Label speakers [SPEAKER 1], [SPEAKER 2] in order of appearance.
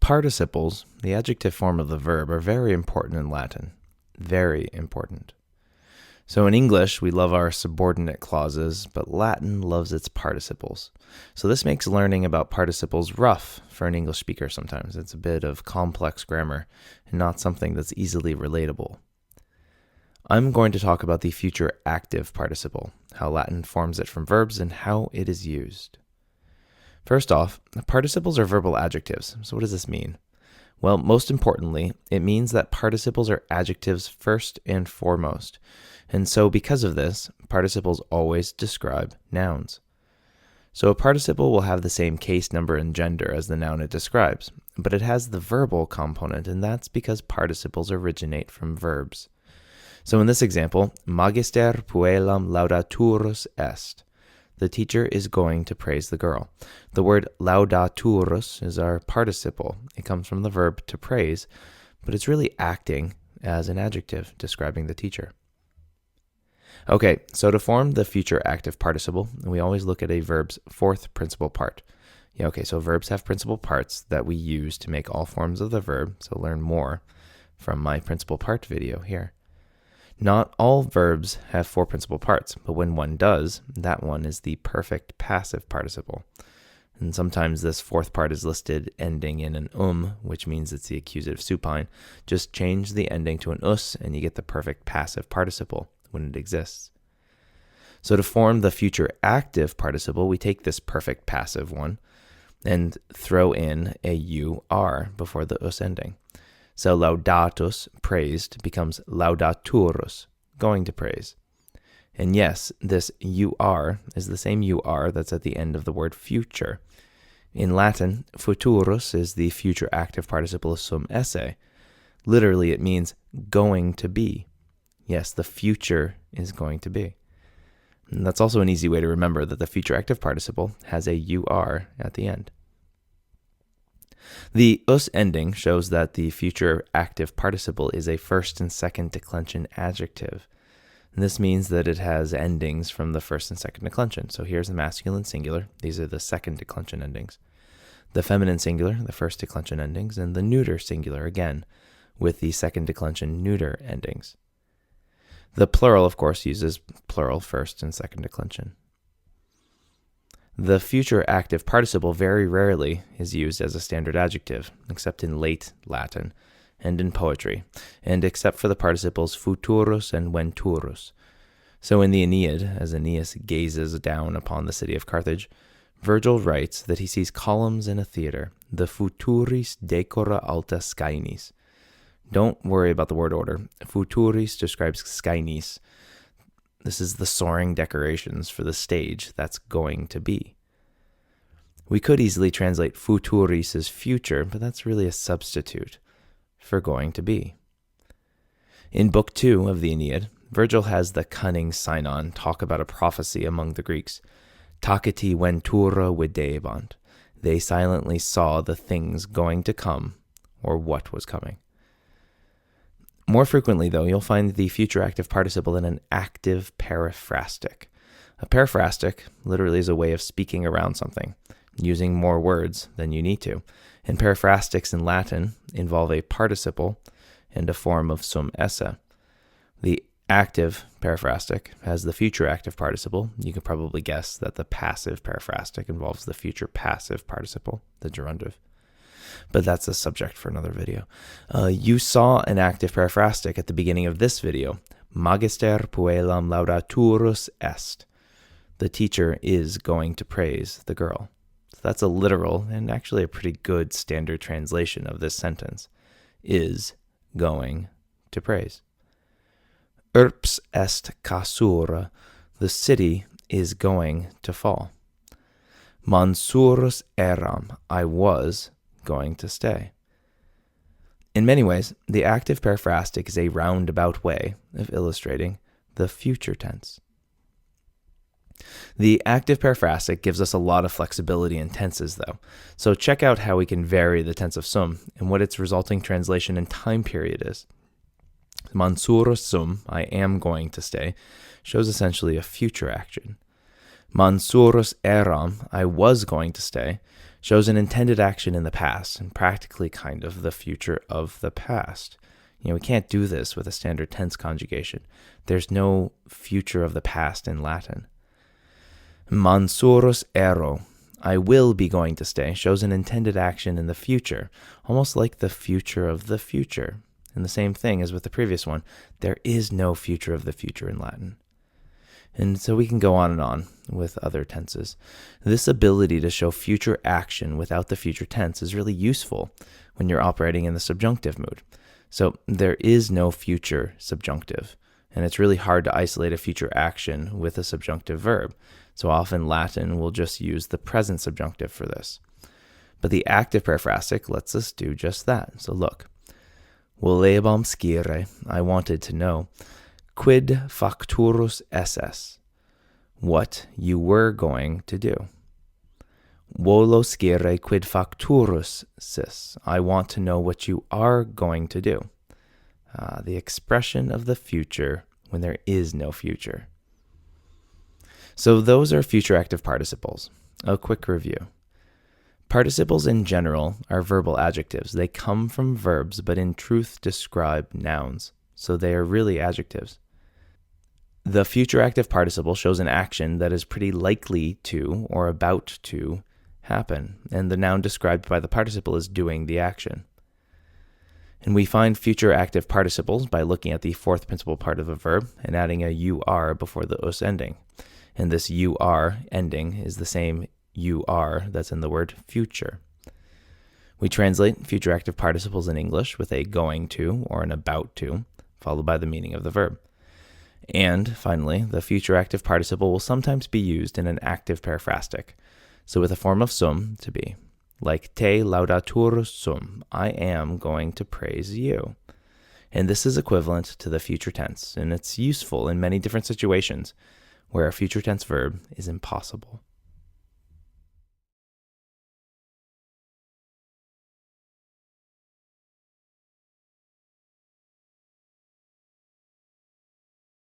[SPEAKER 1] Participles, the adjective form of the verb, are very important in Latin. Very important. So in English, we love our subordinate clauses, but Latin loves its participles. So this makes learning about participles rough for an English speaker sometimes. It's a bit of complex grammar and not something that's easily relatable. I'm going to talk about the future active participle, how Latin forms it from verbs, and how it is used. First off, participles are verbal adjectives. So what does this mean? Well, most importantly, it means that participles are adjectives first and foremost. And so because of this, participles always describe nouns. So a participle will have the same case, number, and gender as the noun it describes, but it has the verbal component, and that's because participles originate from verbs. So in this example, magister puellam laudaturus est. The teacher is going to praise the girl. The word laudaturus is our participle. It comes from the verb to praise, but it's really acting as an adjective describing the teacher. Okay, so to form the future active participle, we always look at a verb's fourth principal part. So verbs have principal parts that we use to make all forms of the verb, so learn more from my principal part video here. Not all verbs have four principal parts, but when one does, that one is the perfect passive participle. And sometimes this fourth part is listed ending in an which means it's the accusative supine. Just change the ending to an us, and you get the perfect passive participle when it exists. So to form the future active participle, we take this perfect passive one and throw in a UR before the us ending. So laudatus, praised, becomes laudaturus, going to praise. And yes, this UR is the same UR that's at the end of the word future. In Latin, futurus is the future active participle of sum esse. Literally, it means going to be. Yes, the future is going to be. And that's also an easy way to remember that the future active participle has a UR at the end. The us ending shows that the future active participle is a first and second declension adjective. And this means that it has endings from the first and second declension. So here's the masculine singular. These are the second declension endings. The feminine singular, the first declension endings, and the neuter singular again, with the second declension neuter endings. The plural, of course, uses plural first and second declension. The future active participle very rarely is used as a standard adjective, except in late Latin and in poetry, and except for the participles futurus and venturus. So in the Aeneid, as Aeneas gazes down upon the city of Carthage, Virgil writes that he sees columns in a theater, the futuris decora alta scaenis. Don't worry about the word order. Futuris describes scaenis. This is the soaring decorations for the stage that's going to be. We could easily translate futuris as future, but that's really a substitute for going to be. In Book 2 of the Aeneid, Virgil has the cunning Sinon talk about a prophecy among the Greeks. Taciti ventura videebant. They silently saw the things going to come, or what was coming. More frequently, though, you'll find the future active participle in an active periphrastic. A periphrastic literally is a way of speaking around something, using more words than you need to. And periphrasticks in Latin involve a participle and a form of sum esse. The active periphrastic has the future active participle. You can probably guess that the passive periphrastic involves the future passive participle, the gerundive. But that's a subject for another video. You saw an active periphrastic at the beginning of this video. Magister puellam laudaturus est. The teacher is going to praise the girl. So that's a literal and actually a pretty good standard translation of this sentence. Is going to praise. Urps est cassura. The city is going to fall. Mansurus eram. I was going to stay. In many ways, the active periphrastic is a roundabout way of illustrating the future tense. The active periphrastic gives us a lot of flexibility in tenses, though. So check out how we can vary the tense of sum and what its resulting translation and time period is. Mansurus sum, I am going to stay, shows essentially a future action. Mansurus eram, I was going to stay, shows an intended action in the past and practically kind of the future of the past. We can't do this with a standard tense conjugation. There's no future of the past in Latin. Mansurus ero, I will be going to stay, shows an intended action in the future, almost like the future of the future. And the same thing as with the previous one, there is no future of the future in Latin. And so we can go on and on with other tenses. This ability to show future action without the future tense is really useful when you're operating in the subjunctive mood. So there is no future subjunctive, and it's really hard to isolate a future action with a subjunctive verb. So often Latin will just use the present subjunctive for this. But the active periphrastic lets us do just that. So look, volebam scire, I wanted to know, quid facturus esse, what you were going to do. Volo scire quid facturus sis, I want to know what you are going to do. The expression of the future when there is no future. So those are future active participles. A quick review. Participles in general are verbal adjectives. They come from verbs, but in truth describe nouns. So they are really adjectives. The future active participle shows an action that is pretty likely to or about to happen, and the noun described by the participle is doing the action. And we find future active participles by looking at the fourth principal part of a verb and adding a UR before the us ending. And this UR ending is the same UR that's in the word future. We translate future active participles in English with a going to or an about to, followed by the meaning of the verb. And finally, the future active participle will sometimes be used in an active periphrastic, so with a form of sum to be, like te laudatur sum, I am going to praise you. And this is equivalent to the future tense, and it's useful in many different situations where a future tense verb is impossible.